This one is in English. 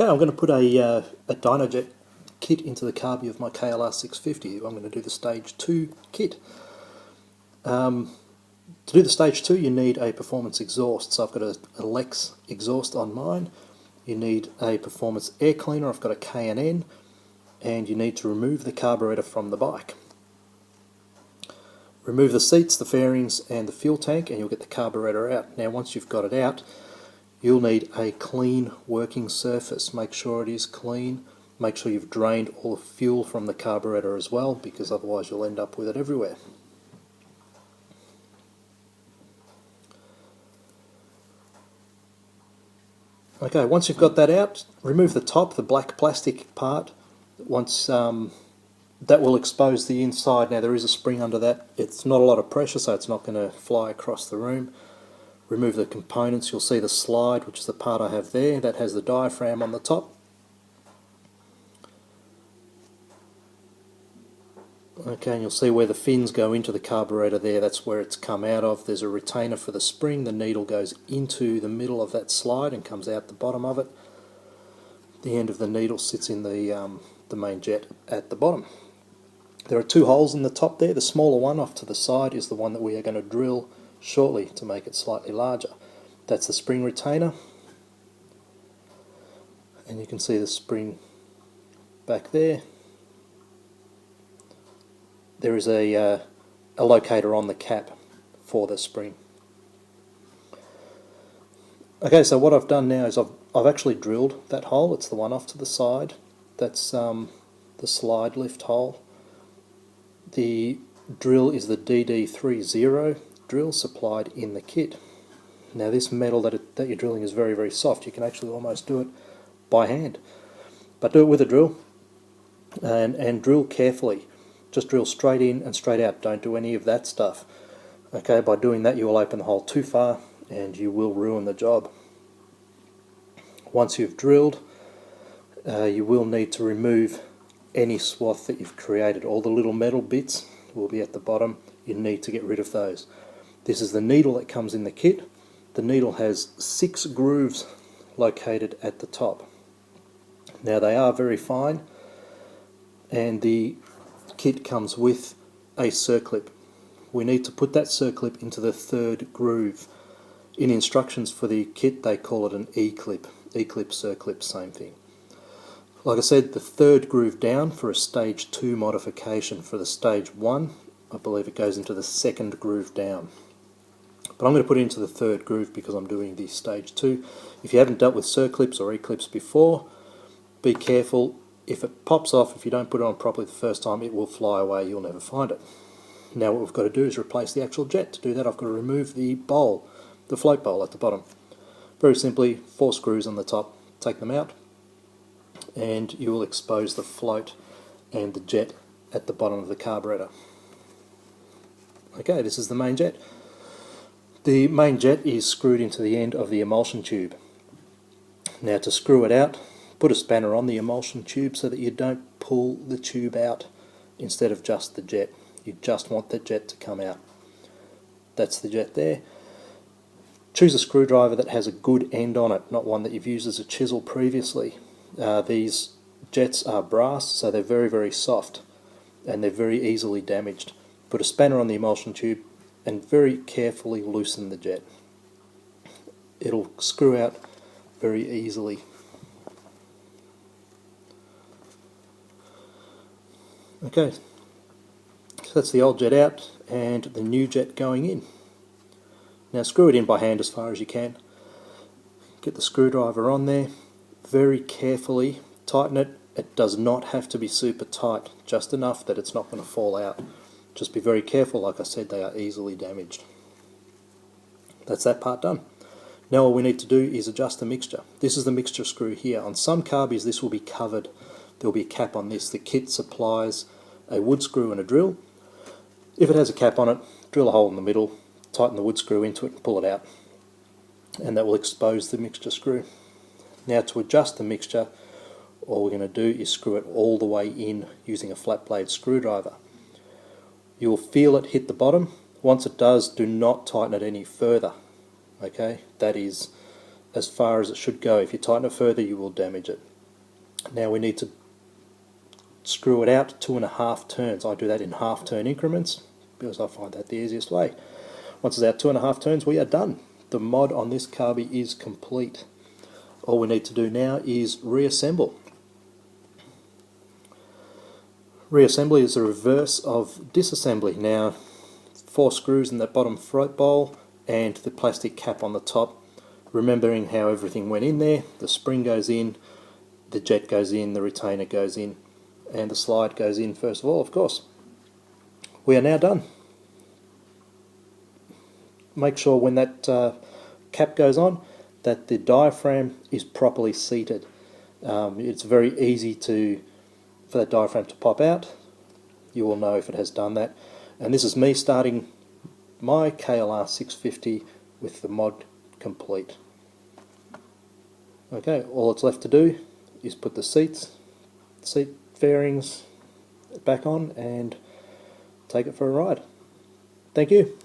Okay, I'm going to put a Dynojet kit into the Carby of my KLR650. I'm going to do the stage 2 kit. To do the stage 2 you need a performance exhaust. So I've got a Lexx exhaust on mine. You need a performance air cleaner. I've got a K&N, and you need to remove the carburetor from the bike. Remove the seats, the fairings and the fuel tank, and you'll get the carburetor out. Now once you've got it out, you'll need a clean working surface. Make sure it is clean. Make sure you've drained all the fuel from the carburetor as well, because otherwise you'll end up with it everywhere. Okay, once you've got that out, remove the top, the black plastic part. Once that will expose the inside. Now there is a spring under that. It's not a lot of pressure, so it's not going to fly across the room. Remove the components. You'll see the slide, which is the part I have there, that has the diaphragm on the top. Okay, and you'll see where the fins go into the carburetor there. That's where it's come out of. There's a retainer for the spring. The needle goes into the middle of that slide and comes out the bottom of it. The end of the needle sits in the main jet at the bottom. There are two holes in the top there. The smaller one off to the side is the one that we are going to drill shortly to make it slightly larger. That's the spring retainer, and you can see the spring back there. There is a locator on the cap for the spring. Okay, so what I've done now is I've actually drilled that hole. It's the one off to the side. That's the slide lift hole. The drill is the DD30 drill supplied in the kit. Now this metal that you're drilling is very, very soft. You can actually almost do it by hand. But do it with a drill and drill carefully. Just drill straight in and straight out. Don't do any of that stuff. Okay, by doing that you will open the hole too far and you will ruin the job. Once you've drilled, you will need to remove any swath that you've created. All the little metal bits will be at the bottom. You need to get rid of those. This is the needle that comes in the kit. The needle has 6 grooves located at the top. Now they are very fine, and the kit comes with a circlip. We need to put that circlip into the 3rd groove. In instructions for the kit they call it an E-clip. E-clip, circlip, same thing. Like I said, the 3rd groove down for a stage 2 modification. For the stage 1, I believe it goes into the 2nd groove down. But I'm going to put it into the 3rd groove because I'm doing the stage 2. If you haven't dealt with circlips or E-clips before, be careful. If it pops off, if you don't put it on properly the first time, it will fly away. You'll never find it. Now what we've got to do is replace the actual jet. To do that I've got to remove the bowl, the float bowl at the bottom. Very simply, 4 screws on the top. Take them out, and you will expose the float and the jet at the bottom of the carburetor. Okay, this is the main jet. The main jet is screwed into the end of the emulsion tube. Now to screw it out, put a spanner on the emulsion tube so that you don't pull the tube out instead of just the jet. You just want the jet to come out. That's the jet there. Choose a screwdriver that has a good end on it, not one that you've used as a chisel previously. These jets are brass, so they're very, very soft and they're very easily damaged. Put a spanner on the emulsion tube and very carefully loosen the jet. It'll screw out very easily. Okay, so that's the old jet out and the new jet going in. Now screw it in by hand as far as you can. Get the screwdriver on there. Very carefully tighten it. It does not have to be super tight, just enough that it's not going to fall out. Just be very careful. Like I said, they are easily damaged. That's that part done. Now all we need to do is adjust the mixture. This is the mixture screw here. On some Carbys this will be covered. There will be a cap on this. The kit supplies a wood screw and a drill. If it has a cap on it, drill a hole in the middle, tighten the wood screw into it and pull it out, and that will expose the mixture screw. Now to adjust the mixture, all we're going to do is screw it all the way in using a flat blade screwdriver. You will feel it hit the bottom. Once it does, do not tighten it any further. Okay, that is as far as it should go. If you tighten it further, you will damage it. Now we need to screw it out 2.5 turns. I do that in half turn increments because I find that the easiest way. Once it's out 2.5 turns, we are done. The mod on this Carby is complete. All we need to do now is reassemble. Reassembly is the reverse of disassembly. Now, 4 screws in that bottom float bowl and the plastic cap on the top. Remembering how everything went in there, the spring goes in, the jet goes in, the retainer goes in, and the slide goes in first of all, of course. We are now done. Make sure when that cap goes on that the diaphragm is properly seated. It's very easy for that diaphragm to pop out. You will know if it has done that. And this is me starting my KLR650 with the mod complete. Okay, all it's left to do is put the seat fairings back on and take it for a ride. Thank you.